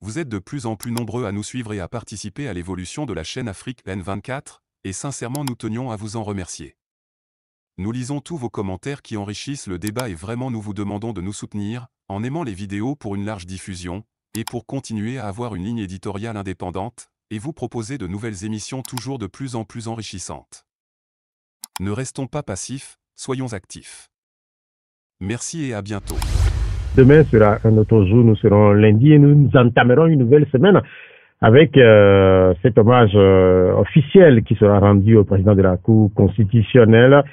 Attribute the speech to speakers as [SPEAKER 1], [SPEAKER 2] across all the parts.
[SPEAKER 1] Vous êtes de plus en plus nombreux à nous suivre et à participer à l'évolution de la chaîne Afrique N24, et sincèrement nous tenions à vous en remercier. Nous lisons tous vos commentaires qui enrichissent le débat et vraiment nous vous demandons de nous soutenir, en aimant les vidéos pour une large diffusion, et pour continuer à avoir une ligne éditoriale indépendante, et vous proposer de nouvelles émissions toujours de plus en plus enrichissantes. Ne restons pas passifs, soyons actifs. Merci et à bientôt.
[SPEAKER 2] Demain sera un autre jour, nous serons lundi et nous entamerons une nouvelle semaine avec cet hommage officiel qui sera rendu au président de la Cour constitutionnelle.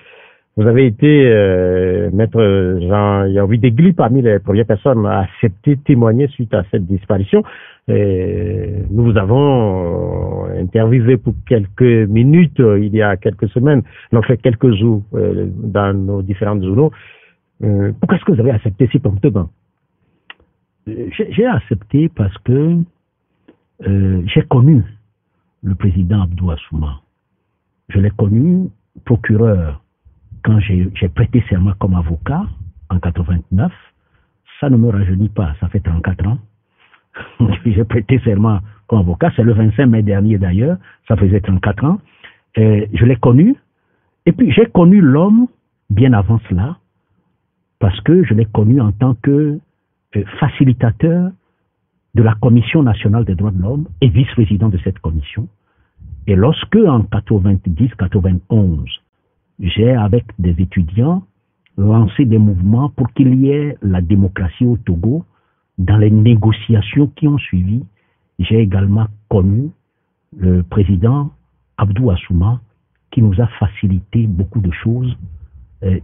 [SPEAKER 2] Vous avez été, maître Jean Yaoui-Degli, parmi les premières personnes à accepter témoigner suite à cette disparition. Nous vous avons interviewé pour quelques minutes il y a quelques semaines, donc fait quelques jours dans nos différents journaux. Pourquoi est-ce que vous avez accepté si promptement? J'ai accepté parce que j'ai connu le président Abdou Assouma. Je l'ai connu procureur quand j'ai prêté serment comme avocat en 89. Ça ne me rajeunit pas, ça fait 34 ans. J'ai prêté serment comme avocat, c'est le 25 mai dernier d'ailleurs, ça faisait 34 ans. Je l'ai connu, et puis j'ai connu l'homme bien avant cela, parce que je l'ai connu en tant que facilitateur de la Commission nationale des droits de l'homme et vice-président de cette commission. Et lorsque, en 90-91, j'ai, avec des étudiants, lancé des mouvements pour qu'il y ait la démocratie au Togo, dans les négociations qui ont suivi, j'ai également connu le président Abdou Assouma, qui nous a facilité beaucoup de choses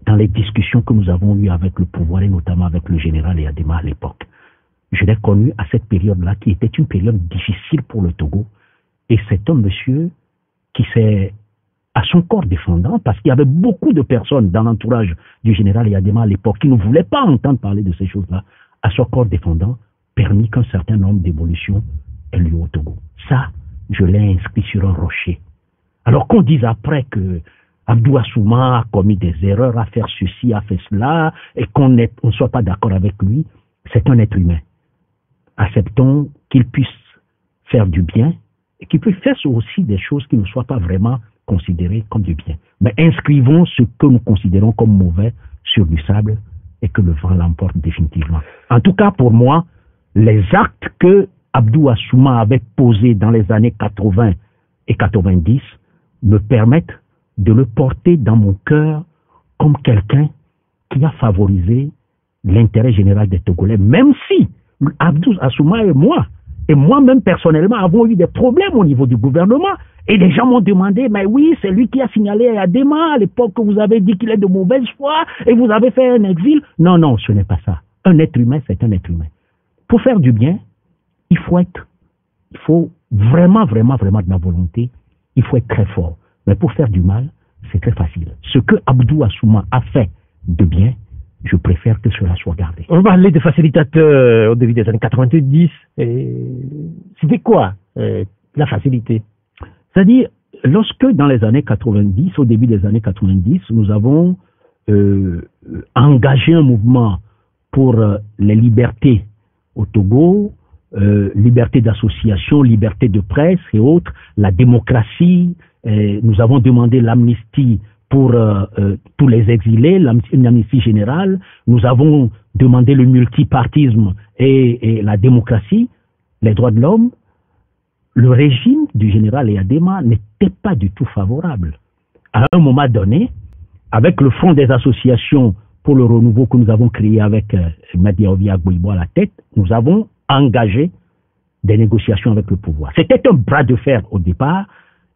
[SPEAKER 2] dans les discussions que nous avons eues avec le pouvoir et notamment avec le général Eyadema à l'époque. Je l'ai connu à cette période-là qui était une période difficile pour le Togo, et c'est un monsieur qui s'est, à son corps défendant, parce qu'il y avait beaucoup de personnes dans l'entourage du général Eyadema à l'époque qui ne voulaient pas entendre parler de ces choses-là, à son corps défendant, permis qu'un certain nombre d'évolutions aient lieu au Togo. Ça, je l'ai inscrit sur un rocher. Alors qu'on dise après que Abdou Assouma a commis des erreurs, a fait ceci, a fait cela, et qu'on ne soit pas d'accord avec lui, c'est un être humain. Acceptons qu'il puisse faire du bien, et qu'il puisse faire aussi des choses qui ne soient pas vraiment considérées comme du bien. Mais inscrivons ce que nous considérons comme mauvais sur du sable, et que le vent l'emporte définitivement. En tout cas, pour moi, les actes que Abdou Assouma avait posés dans les années 80 et 90 me permettent de le porter dans mon cœur comme quelqu'un qui a favorisé l'intérêt général des Togolais, même si Abdou Assouma et moi-même personnellement, avons eu des problèmes au niveau du gouvernement, et les gens m'ont demandé, mais oui, c'est lui qui a signalé à Adema à l'époque que vous avez dit qu'il est de mauvaise foi, et vous avez fait un exil. Non, non, ce n'est pas ça. Un être humain, c'est un être humain. Pour faire du bien, il faut vraiment de la volonté, il faut être très fort. Mais pour faire du mal, c'est très facile. Ce que Abdou Assouma a fait de bien, je préfère que cela soit gardé. On parlait de facilitateur au début des années 90. C'était quoi la facilité? C'est-à-dire, lorsque dans les années 90, au début des années 90, nous avons engagé un mouvement pour les libertés au Togo, liberté d'association, liberté de presse et autres, la démocratie. Nous avons demandé l'amnistie pour tous les exilés, une amnistie générale. Nous avons demandé le multipartisme et la démocratie, les droits de l'homme. Le régime du général Eyadema n'était pas du tout favorable. À un moment donné, avec le Fonds des associations pour le renouveau que nous avons créé avec Madi Aovi-Agboibo à la tête, nous avons engagé des négociations avec le pouvoir. C'était un bras de fer au départ,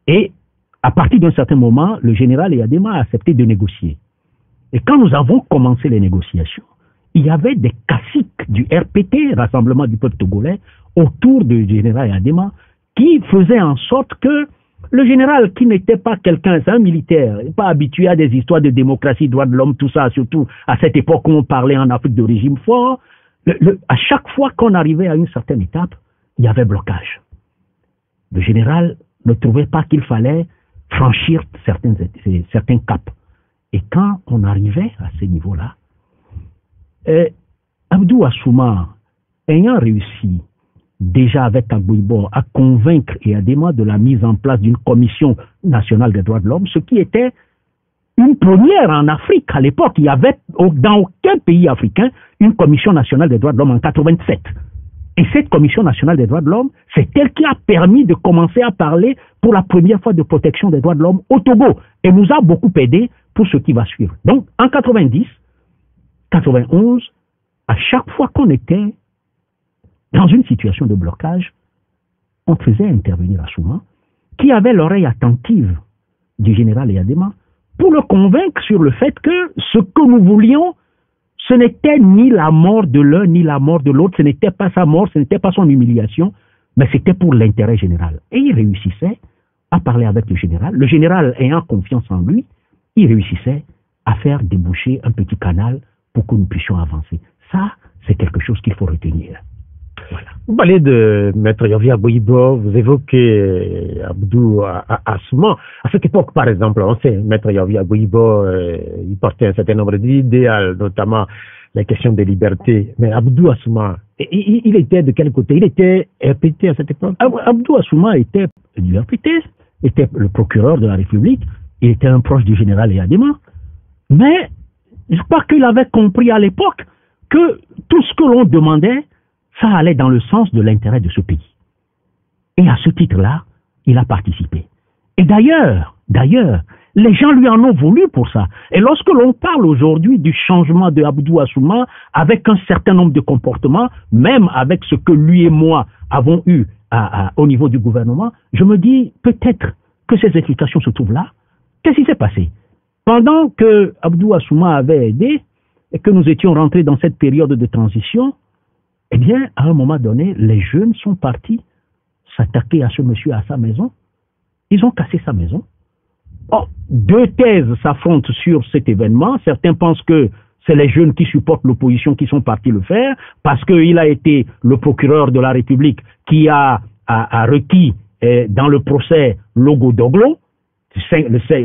[SPEAKER 2] et à partir d'un certain moment, le général Eyadema a accepté de négocier. Et quand nous avons commencé les négociations, il y avait des caciques du RPT, Rassemblement du peuple togolais, autour du général Eyadema, qui faisaient en sorte que le général, qui n'était pas quelqu'un, c'est un militaire, pas habitué à des histoires de démocratie, droits de l'homme, tout ça, surtout à cette époque où on parlait en Afrique de régime fort, à chaque fois qu'on arrivait à une certaine étape, il y avait blocage. Le général ne trouvait pas qu'il fallait franchir certains caps. Et quand on arrivait à ce niveau-là, Abdou Assouma, ayant réussi
[SPEAKER 3] déjà avec Agbouibo, à convaincre Eyadema de la mise en place d'une commission nationale des droits de l'homme, ce qui était une première en Afrique à l'époque. Il y avait dans aucun pays africain une commission nationale des droits de l'homme en 87. Et cette commission nationale des droits de l'homme, c'est elle qui a permis de commencer à parler pour la première fois de protection des droits de l'homme au Togo et nous a beaucoup aidé pour ce qui va suivre. Donc en 90, 91, à chaque fois qu'on était dans une situation de blocage, on faisait intervenir Assouma, qui avait l'oreille attentive du général Eyadema, pour le convaincre sur le fait que ce que nous voulions, ce n'était ni la mort de l'un ni la mort de l'autre, ce n'était pas sa mort, ce n'était pas son humiliation, mais c'était pour l'intérêt général. Et il réussissait à parler avec le général ayant confiance en lui, il réussissait à faire déboucher un petit canal pour que nous puissions avancer. Ça, c'est quelque chose qu'il faut retenir.
[SPEAKER 2] Voilà. Vous parlez de Maître Yovia Agbouibo, vous évoquez Abdou Assouma. À cette époque, par exemple, on sait, Maître Yovia Agbouibo, il portait un certain nombre d'idéaux, notamment la question des libertés. Mais Abdou Assouma, il était de quel côté? Il était RPT à cette époque?
[SPEAKER 3] Abdou Assouma était du RPT, était le procureur de la République, il était un proche du général Eyadema. Mais je crois qu'il avait compris à l'époque que tout ce que l'on demandait, ça allait dans le sens de l'intérêt de ce pays. Et à ce titre-là, il a participé. Et d'ailleurs, les gens lui en ont voulu pour ça. Et lorsque l'on parle aujourd'hui du changement de Abdou Assouma, avec un certain nombre de comportements, même avec ce que lui et moi avons eu au niveau du gouvernement, je me dis peut-être que ces explications se trouvent là. Qu'est-ce qui s'est passé? Pendant que Abdou Assouma avait aidé et que nous étions rentrés dans cette période de transition, eh bien, à un moment donné, les jeunes sont partis s'attaquer à ce monsieur à sa maison. Ils ont cassé sa maison. Oh, deux thèses s'affrontent sur cet événement. Certains pensent que c'est les jeunes qui supportent l'opposition qui sont partis le faire, parce qu'il a été le procureur de la République qui a requis dans le procès Logo Doglo,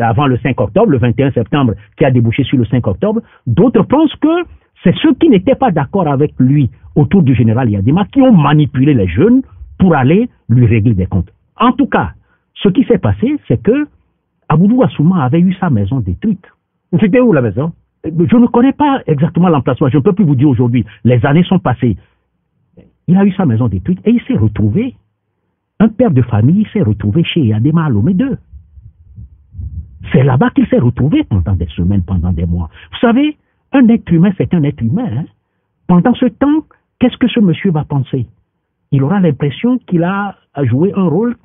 [SPEAKER 3] avant le 5 octobre, le 21 septembre, qui a débouché sur le 5 octobre. D'autres pensent que c'est ceux qui n'étaient pas d'accord avec lui autour du général Eyadema qui ont manipulé les jeunes pour aller lui régler des comptes. En tout cas, ce qui s'est passé, c'est que Abdou Assouma avait eu sa maison détruite.
[SPEAKER 2] C'était où la maison?
[SPEAKER 3] Je ne connais pas exactement l'emplacement, je ne peux plus vous dire aujourd'hui. Les années sont passées. Il a eu sa maison détruite et il s'est retrouvé, un père de famille s'est retrouvé chez Eyadema à Lomé 2. C'est là-bas qu'il s'est retrouvé pendant des semaines, pendant des mois. Vous savez, un être humain, c'est un être humain. Hein? Pendant ce temps, qu'est-ce que ce monsieur va penser? Il aura l'impression qu'il a joué un rôle,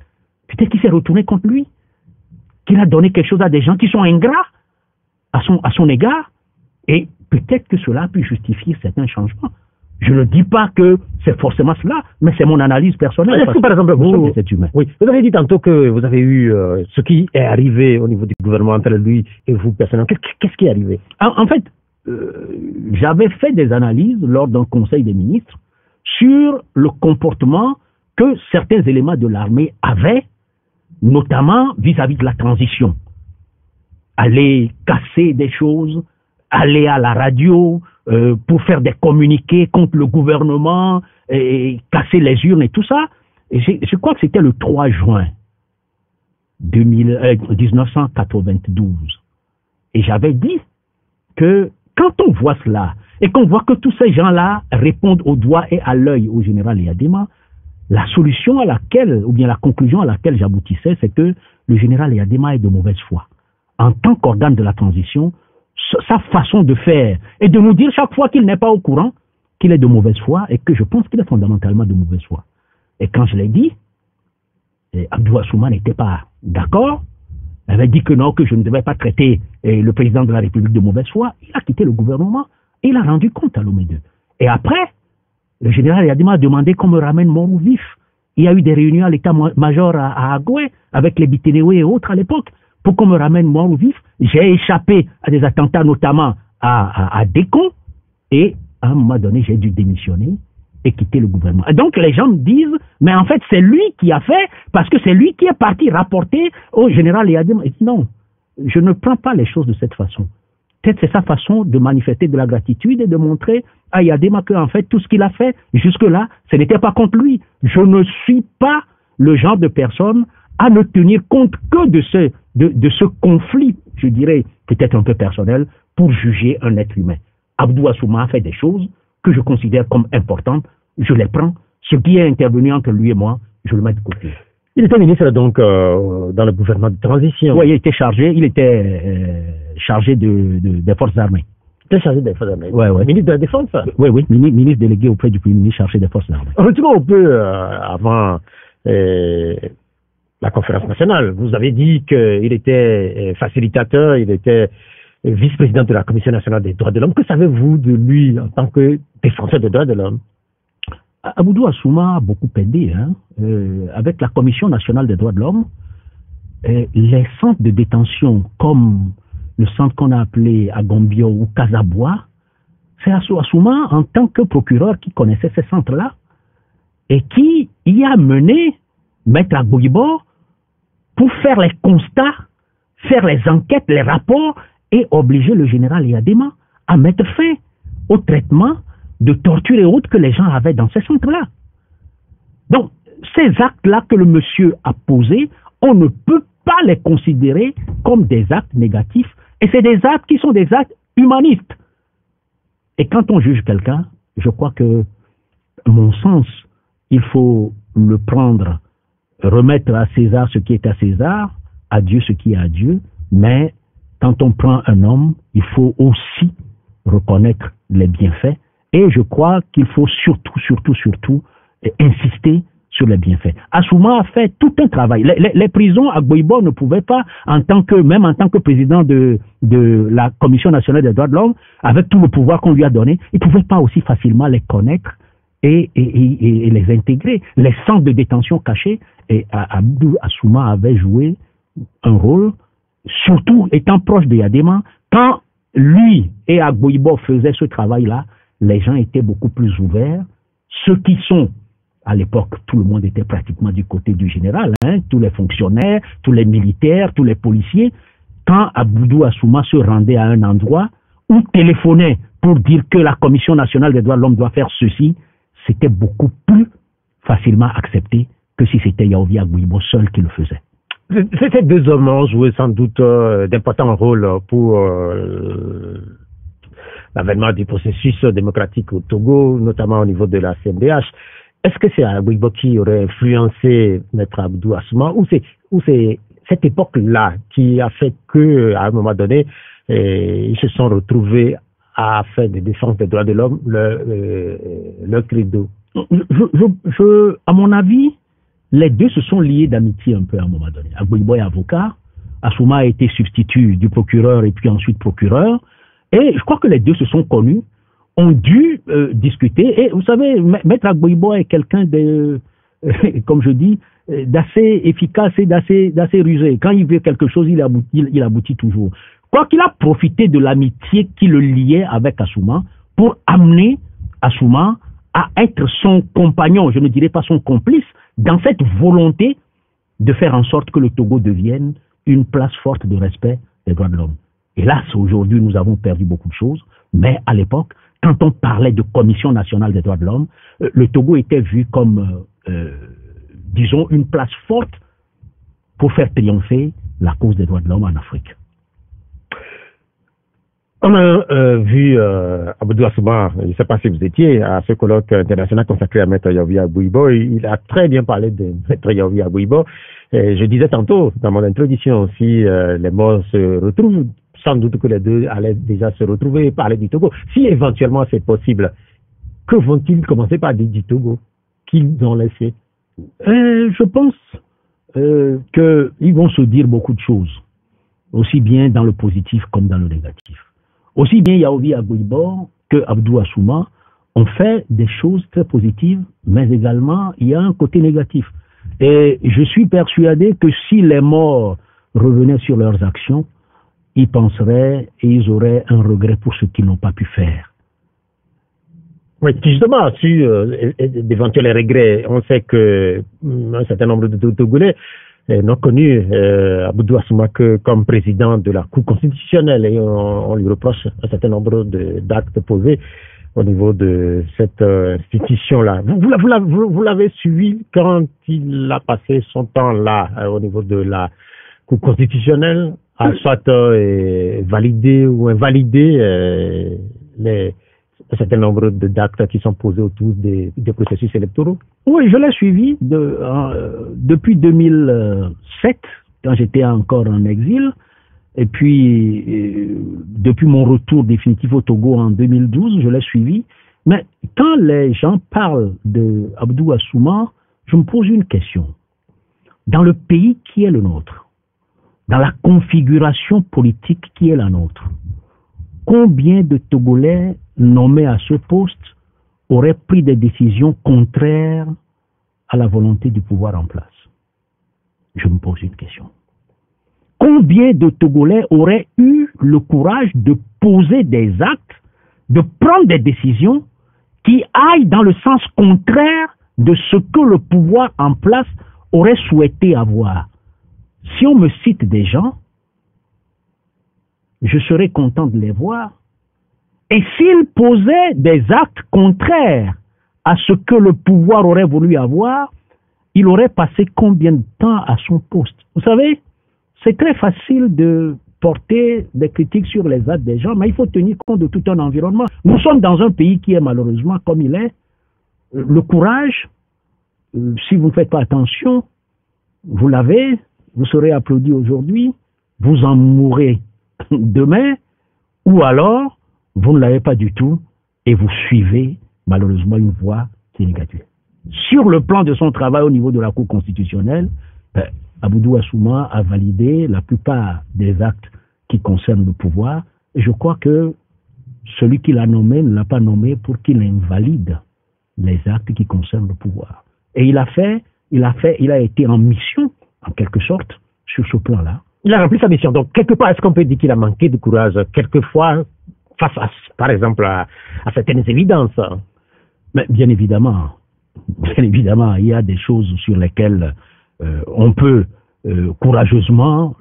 [SPEAKER 3] peut-être qu'il s'est retourné contre lui, qu'il a donné quelque chose à des gens qui sont ingrats à son égard, et peut-être que cela a pu justifier certains changements. Je ne dis pas que c'est forcément cela, mais c'est mon analyse personnelle.
[SPEAKER 2] Est-ce que, par exemple, vous avez dit tantôt que vous avez eu ce qui est arrivé au niveau du gouvernement entre lui et vous personnellement. Qu'est-ce qui est arrivé?
[SPEAKER 3] En fait, j'avais fait des analyses lors d'un conseil des ministres sur le comportement que certains éléments de l'armée avaient, notamment vis-à-vis de la transition. Aller casser des choses, aller à la radio pour faire des communiqués contre le gouvernement, et casser les urnes et tout ça. Et je crois que c'était le 3 juin 1992. Et j'avais dit que quand on voit cela, et qu'on voit que tous ces gens-là répondent au doigt et à l'œil au général Eyadema, la solution à laquelle, ou bien la conclusion à laquelle j'aboutissais, c'est que le général Eyadema est de mauvaise foi. En tant qu'organe de la transition, sa façon de faire et de nous dire chaque fois qu'il n'est pas au courant qu'il est de mauvaise foi et que je pense qu'il est fondamentalement de mauvaise foi. Et quand je l'ai dit, Abdou Assouma n'était pas d'accord. Il avait dit que non, que je ne devais pas traiter le président de la République de mauvaise foi. Il a quitté le gouvernement et il a rendu compte à Lomé 2. Et après, le général Eyadema a demandé qu'on me ramène mort ou vif. Il y a eu des réunions à l'état-major à Agoué avec les Biténéwé et autres à l'époque pour qu'on me ramène mort ou vif. J'ai échappé à des attentats, notamment à Décon, et à un moment donné, j'ai dû démissionner et quitter le gouvernement. Et donc les gens me disent, mais en fait c'est lui qui a fait, parce que c'est lui qui est parti rapporter au général Eyadema. Non, je ne prends pas les choses de cette façon. Peut-être c'est sa façon de manifester de la gratitude et de montrer à Eyadema qu'en fait tout ce qu'il a fait jusque-là, ce n'était pas contre lui, Je ne suis pas le genre de personne à ne tenir compte que de ce conflit, je dirais, peut-être un peu personnel, pour juger un être humain. Abdou Assouma a fait des choses que je considère comme importantes, je les prends. Ce qui est intervenu entre lui et moi, je le mets de côté.
[SPEAKER 2] Il était ministre donc dans le gouvernement de transition.
[SPEAKER 3] Oui, il était chargé des forces armées.
[SPEAKER 2] Il était chargé des forces armées.
[SPEAKER 3] Ouais.
[SPEAKER 2] Ministre de la Défense.
[SPEAKER 3] Oui, ministre délégué auprès du Premier ministre chargé des forces armées.
[SPEAKER 2] Retournons un peu avant la conférence nationale. Vous avez dit qu'il était facilitateur, il était vice-président de la Commission nationale des droits de l'homme. Que savez-vous de lui en tant que défenseur des droits de l'homme?
[SPEAKER 3] Abdou Assouma a beaucoup aidé. Avec la Commission nationale des droits de l'homme, les centres de détention comme le centre qu'on a appelé Agombio ou Kasaboua, c'est Assouma en tant que procureur qui connaissait ces centres-là et qui y a mené Maître Agboibo pour faire les constats, faire les enquêtes, les rapports et obliger le général Yadema à mettre fin au traitement de torture et autres que les gens avaient dans ces centres-là. Donc, ces actes-là que le monsieur a posés, on ne peut pas les considérer comme des actes négatifs. Et c'est des actes qui sont des actes humanistes. Et quand on juge quelqu'un, je crois que, à mon sens, il faut le prendre, remettre à César ce qui est à César, à Dieu ce qui est à Dieu, mais quand on prend un homme, il faut aussi reconnaître les bienfaits. Et je crois qu'il faut surtout insister sur les bienfaits. Assouma a fait tout un travail. Les prisons, Agboibo ne pouvait pas, même en tant que président de la Commission nationale des droits de l'homme, avec tout le pouvoir qu'on lui a donné, il ne pouvait pas aussi facilement les connaître et les intégrer. Les centres de détention cachés, et Abdou Assouma avait joué un rôle, surtout étant proche de Yadema. Quand lui et Agboibo faisaient ce travail-là, les gens étaient beaucoup plus ouverts. Ceux qui sont, à l'époque, tout le monde était pratiquement du côté du général, tous les fonctionnaires, tous les militaires, tous les policiers. Quand Abdou Assouma se rendait à un endroit ou téléphonait pour dire que la Commission nationale des droits de l'homme doit faire ceci, c'était beaucoup plus facilement accepté que si c'était Yaovi Agboibo seul qui le faisait.
[SPEAKER 2] Ces deux hommes ont joué sans doute d'importants rôles pour l'avènement du processus démocratique au Togo, notamment au niveau de la CNDH. Est-ce que c'est Agboibo qui aurait influencé Maître Abdou Assouma ou c'est cette époque-là qui a fait que, à un moment donné, ils se sont retrouvés à faire des défenses des droits de l'homme leur credo?
[SPEAKER 3] À mon avis, les deux se sont liés d'amitié un peu à un moment donné. Agboibo est avocat, Assouma a été substitut du procureur et puis ensuite procureur. Et je crois que les deux se sont connus, ont dû discuter. Et vous savez, Maître Agboibo est quelqu'un de, comme je dis, d'assez efficace et d'assez rusé. Quand il veut quelque chose, il aboutit toujours. Je crois qu'il a profité de l'amitié qui le liait avec Assouma pour amener Assouma à être son compagnon, je ne dirais pas son complice, dans cette volonté de faire en sorte que le Togo devienne une place forte de respect des droits de l'homme. Hélas, aujourd'hui, nous avons perdu beaucoup de choses, mais à l'époque, quand on parlait de Commission nationale des droits de l'homme, le Togo était vu comme, disons, une place forte pour faire triompher la cause des droits de l'homme en Afrique.
[SPEAKER 2] On a vu Abdou Assouma, je ne sais pas si vous étiez à ce colloque international consacré à Maître Yaovi Agboibo. Il a très bien parlé de Maître Yaovi Agboibo. Je disais tantôt dans mon introduction, si les morts se retrouvent, sans doute que les deux allaient déjà se retrouver et parler du Togo. Si éventuellement c'est possible, que vont-ils commencer par dire du Togo qu'ils ont laissé?
[SPEAKER 3] Je pense qu'ils vont se dire beaucoup de choses, aussi bien dans le positif comme dans le négatif. Aussi bien Yaovi Agboibo que Abdou Assouma ont fait des choses très positives, mais également il y a un côté négatif. Et je suis persuadé que si les morts revenaient sur leurs actions, ils penseraient et ils auraient un regret pour ce qu'ils n'ont pas pu faire.
[SPEAKER 2] Oui, justement, sur d'éventuels regrets, on sait que un certain nombre de Togolais n'ont connu Abdou Assouma que comme président de la Cour constitutionnelle et on lui reproche un certain nombre d'actes posés au niveau de cette institution-là. Vous l'avez suivi quand il a passé son temps là, au niveau de la Cour constitutionnelle, à soit valider ou invalider un certain nombre d'actes qui sont posés autour des processus électoraux?
[SPEAKER 3] Oui, je l'ai suivi depuis 2007, quand j'étais encore en exil. Et puis, depuis mon retour définitif au Togo en 2012, je l'ai suivi. Mais quand les gens parlent de Abdou Assouma, je me pose une question. Dans le pays qui est le nôtre, dans la configuration politique qui est la nôtre, combien de Togolais nommés à ce poste auraient pris des décisions contraires à la volonté du pouvoir en place? Je me pose une question. Combien de Togolais auraient eu le courage de poser des actes, de prendre des décisions qui aillent dans le sens contraire de ce que le pouvoir en place aurait souhaité avoir? Si on me cite des gens, je serais content de les voir. Et s'ils posaient des actes contraires à ce que le pouvoir aurait voulu avoir, il aurait passé combien de temps à son poste? Vous savez, c'est très facile de porter des critiques sur les actes des gens, mais il faut tenir compte de tout un environnement. Nous sommes dans un pays qui est malheureusement comme il est. Le courage, si vous ne faites pas attention, vous l'avez, vous serez applaudi aujourd'hui, vous en mourrez demain, ou alors vous ne l'avez pas du tout et vous suivez malheureusement une voie qui est négative. Sur le plan de son travail au niveau de la Cour constitutionnelle, Abdou Assouma a validé la plupart des actes qui concernent le pouvoir. Et je crois que celui qui l'a nommé ne l'a pas nommé pour qu'il invalide les actes qui concernent le pouvoir. Et il a été en mission, en quelque sorte, sur ce plan-là.
[SPEAKER 2] Il a rempli sa mission. Donc, quelque part, est-ce qu'on peut dire qu'il a manqué de courage, quelquefois, face à, par exemple, à certaines évidences?
[SPEAKER 3] Mais bien évidemment, il y a des choses sur lesquelles on peut courageusement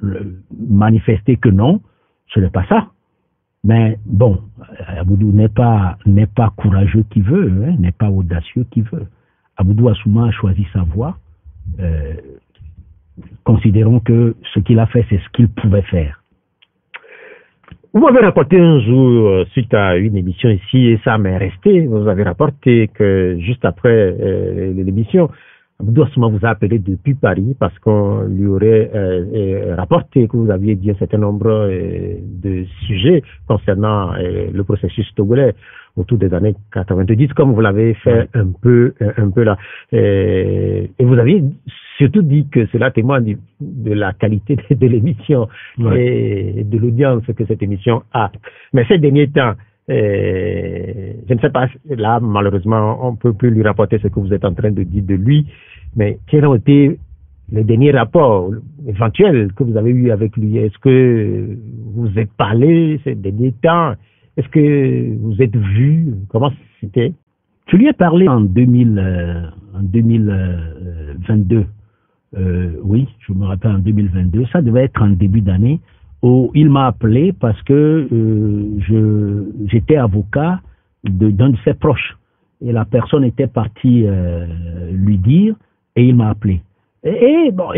[SPEAKER 3] manifester que non, ce n'est pas ça. Mais bon, Abdou n'est pas courageux qui veut, hein, n'est pas audacieux qui veut. Abdou Assouma a choisi sa voie. Considérons que ce qu'il a fait, c'est ce qu'il pouvait faire.
[SPEAKER 2] Vous m'avez rapporté un jour, suite à une émission ici, et ça m'est resté, vous avez rapporté que juste après l'émission, Abdou Assouma vous a appelé depuis Paris parce qu'on lui aurait rapporté que vous aviez dit un certain nombre de sujets concernant le processus togolais autour des années 90, comme vous l'avez fait un peu là. Et vous aviez surtout dit que cela témoigne de la qualité de l'émission et de l'audience que cette émission a. Mais ces derniers temps, je ne sais pas, là, malheureusement, on ne peut plus lui rapporter ce que vous êtes en train de dire de lui, mais quels ont été les derniers rapports éventuels que vous avez eus avec lui? Est-ce que vous êtes parlé ces derniers temps? Est-ce que vous êtes vu? Comment c'était?
[SPEAKER 3] Je lui ai parlé en 2022. Oui, je me rappelle en 2022. Ça devait être en début d'année. Où il m'a appelé parce que j'étais avocat d'un de ses proches. Et la personne était partie lui dire, et il m'a appelé. Et bon,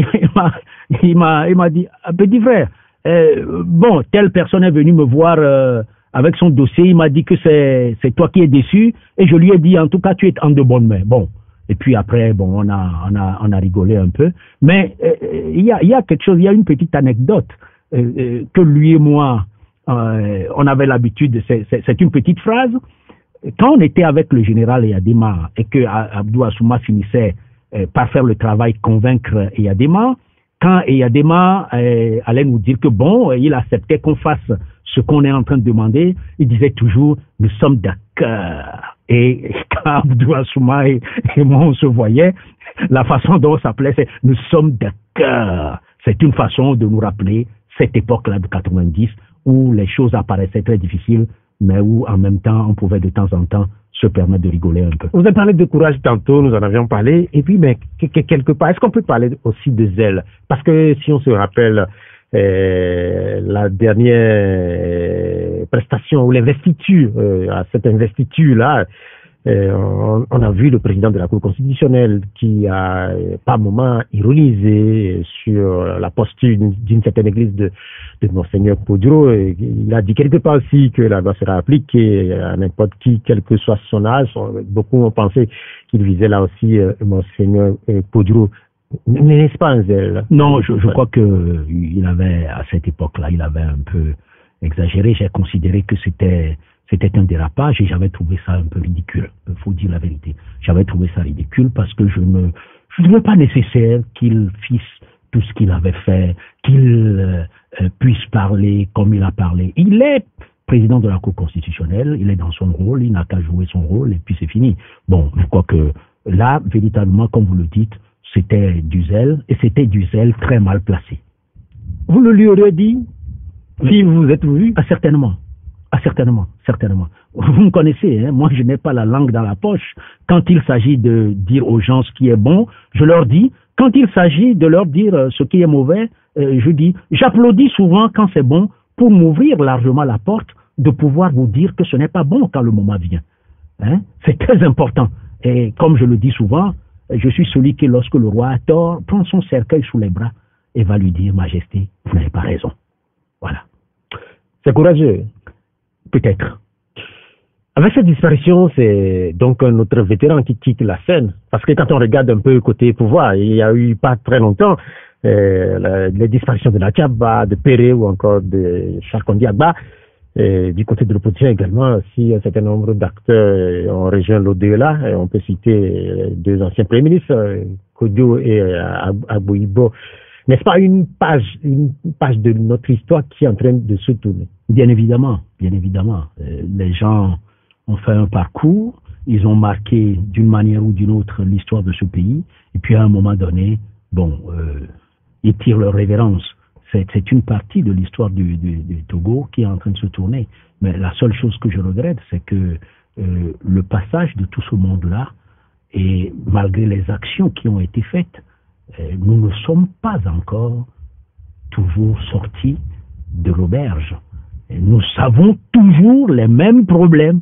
[SPEAKER 3] il m'a dit, petit frère, bon, telle personne est venue me voir avec son dossier, il m'a dit que c'est toi qui es déçu, et je lui ai dit, en tout cas, tu es en de bonnes mains. Bon. Et puis après, bon, on a rigolé un peu. Mais il y a quelque chose, il y a une petite anecdote. Que lui et moi, on avait l'habitude, c'est une petite phrase. Quand on était avec le général Eyadema et que Abdou Assouma finissait par faire le travail convaincre Eyadema, quand Eyadema allait nous dire que bon, il acceptait qu'on fasse ce qu'on est en train de demander, il disait toujours « nous sommes d'accord ». Et quand Abdou Assouma et moi on se voyait, la façon dont on s'appelait, c'est « nous sommes d'accord ». C'est une façon de nous rappeler cette époque-là de 90 où les choses apparaissaient très difficiles, mais où en même temps on pouvait de temps en temps se permettre de rigoler un peu.
[SPEAKER 2] Vous avez parlé de courage tantôt, nous en avions parlé, et puis mais quelque part, est-ce qu'on peut parler aussi de zèle? Parce que si on se rappelle la dernière prestations ou l'investiture, à cette investiture-là, on a vu le président de la Cour constitutionnelle qui a par moment ironisé sur la posture d'une certaine église de Monseigneur Podro. Il a dit quelque part aussi que la loi sera appliquée à n'importe qui, quel que soit son âge. Beaucoup ont pensé qu'il visait là aussi Monseigneur Podro. N'est-ce pas un zèle?
[SPEAKER 3] Non, je crois que il avait, à cette époque-là, il avait un peu exagéré. J'ai considéré que c'était un dérapage et j'avais trouvé ça un peu ridicule. Il faut dire la vérité. J'avais trouvé ça ridicule parce que je ne trouvais pas nécessaire qu'il fisse tout ce qu'il avait fait, qu'il puisse parler comme il a parlé. Il est président de la Cour constitutionnelle, il est dans son rôle, il n'a qu'à jouer son rôle et puis c'est fini. Bon, je crois que là, véritablement, comme vous le dites, c'était du zèle et c'était du zèle très mal placé.
[SPEAKER 2] Vous le lui auriez dit si vous vous êtes vu?
[SPEAKER 3] Ah, certainement. Ah, certainement, certainement. Vous me connaissez, hein? Moi je n'ai pas la langue dans la poche. Quand il s'agit de dire aux gens ce qui est bon, je leur dis. Quand il s'agit de leur dire ce qui est mauvais, je dis. J'applaudis souvent quand c'est bon pour m'ouvrir largement la porte de pouvoir vous dire que ce n'est pas bon quand le moment vient. Hein? C'est très important. Et comme je le dis souvent, je suis celui qui, lorsque le roi a tort, prend son cercueil sous les bras et va lui dire, Majesté, vous n'avez pas raison. Voilà.
[SPEAKER 2] C'est courageux.
[SPEAKER 3] Peut-être.
[SPEAKER 2] Avec cette disparition, c'est donc un autre vétéran qui quitte la scène. Parce que quand on regarde un peu côté pouvoir, il y a eu pas très longtemps les disparitions de Nathiaba, de Péré ou encore de Charkondi Agba. Du côté de l'opposition également, si un certain nombre d'acteurs ont rejoint l'au-delà, on peut citer deux anciens premiers ministres, Kodio et Agbouibo. N'est-ce pas une page de notre histoire qui est en train de se tourner?
[SPEAKER 3] Bien évidemment, bien évidemment. Les gens ont fait un parcours, ils ont marqué d'une manière ou d'une autre l'histoire de ce pays, et puis à un moment donné, bon, ils tirent leur révérence. C'est une partie de l'histoire du Togo qui est en train de se tourner. Mais la seule chose que je regrette, c'est que le passage de tout ce monde-là, et malgré les actions qui ont été faites, nous ne sommes pas encore toujours sortis de l'auberge. Nous avons toujours les mêmes problèmes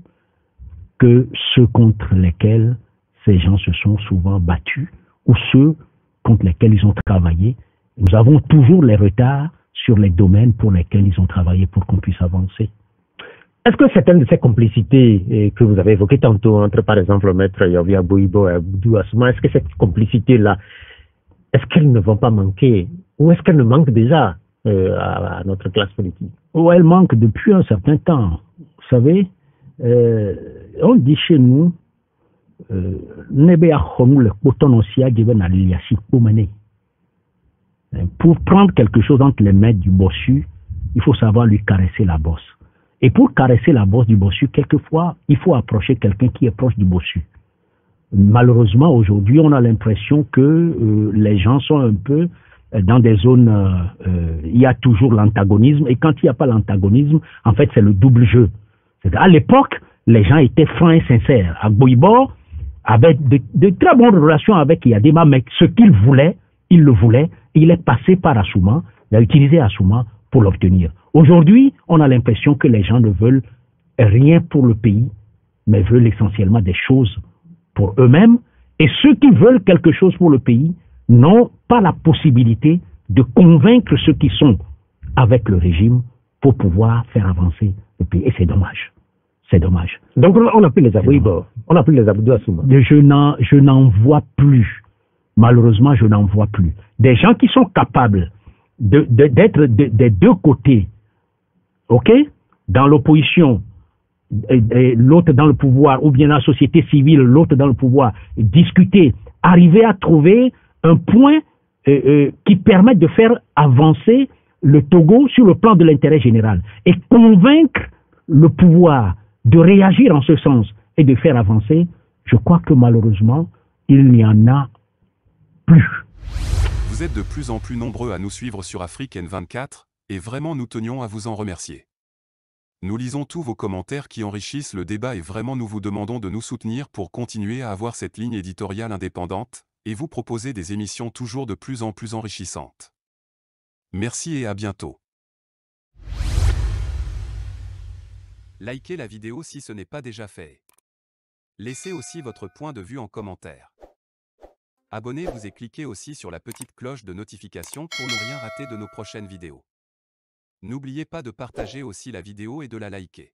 [SPEAKER 3] que ceux contre lesquels ces gens se sont souvent battus ou ceux contre lesquels ils ont travaillé. Nous avons toujours les retards sur les domaines pour lesquels ils ont travaillé pour qu'on puisse avancer.
[SPEAKER 2] Est-ce que certaines de ces complicités que vous avez évoquées tantôt entre, par exemple, Maître Yovi Agbouibo et Abdou Assouma, est-ce que cette complicité-là, est-ce qu'elles ne vont pas manquer ou est-ce qu'elles ne manquent déjà à notre classe politique?
[SPEAKER 3] Oh, elles manquent depuis un certain temps. Vous savez, on dit chez nous, pour prendre quelque chose entre les mains du bossu, il faut savoir lui caresser la bosse. Et pour caresser la bosse du bossu, quelquefois, il faut approcher quelqu'un qui est proche du bossu. Malheureusement, aujourd'hui, on a l'impression que les gens sont un peu dans des zones, il y a toujours l'antagonisme. Et quand il n'y a pas l'antagonisme, en fait, c'est le double jeu. À l'époque, les gens étaient francs et sincères. Agbouibo avait de très bonnes relations avec Yadema, mais ce qu'il voulait, il le voulait. Il est passé par Assouma, il a utilisé Assouma pour l'obtenir. Aujourd'hui, on a l'impression que les gens ne veulent rien pour le pays, mais veulent essentiellement des choses pour eux-mêmes. Et ceux qui veulent quelque chose pour le pays n'ont pas la possibilité de convaincre ceux qui sont avec le régime pour pouvoir faire avancer le pays. Et c'est dommage. C'est dommage.
[SPEAKER 2] Donc on n'a plus les Agbouibo, on n'a plus les Abdou Assouma.
[SPEAKER 3] Je n'en vois plus. Malheureusement, je n'en vois plus. Des gens qui sont capables d'être des deux côtés, ok, dans l'opposition, l'autre dans le pouvoir, ou bien la société civile, l'autre dans le pouvoir, discuter, arriver à trouver un point qui permet de faire avancer le Togo sur le plan de l'intérêt général et convaincre le pouvoir de réagir en ce sens et de faire avancer, je crois que malheureusement, il n'y en a plus.
[SPEAKER 1] Vous êtes de plus en plus nombreux à nous suivre sur Afrique N24, et vraiment nous tenions à vous en remercier. Nous lisons tous vos commentaires qui enrichissent le débat et vraiment nous vous demandons de nous soutenir pour continuer à avoir cette ligne éditoriale indépendante, et vous proposer des émissions toujours de plus en plus enrichissantes. Merci et à bientôt. Likez la vidéo si ce n'est pas déjà fait. Laissez aussi votre point de vue en commentaire. Abonnez-vous et cliquez aussi sur la petite cloche de notification pour ne rien rater de nos prochaines vidéos. N'oubliez pas de partager aussi la vidéo et de la liker.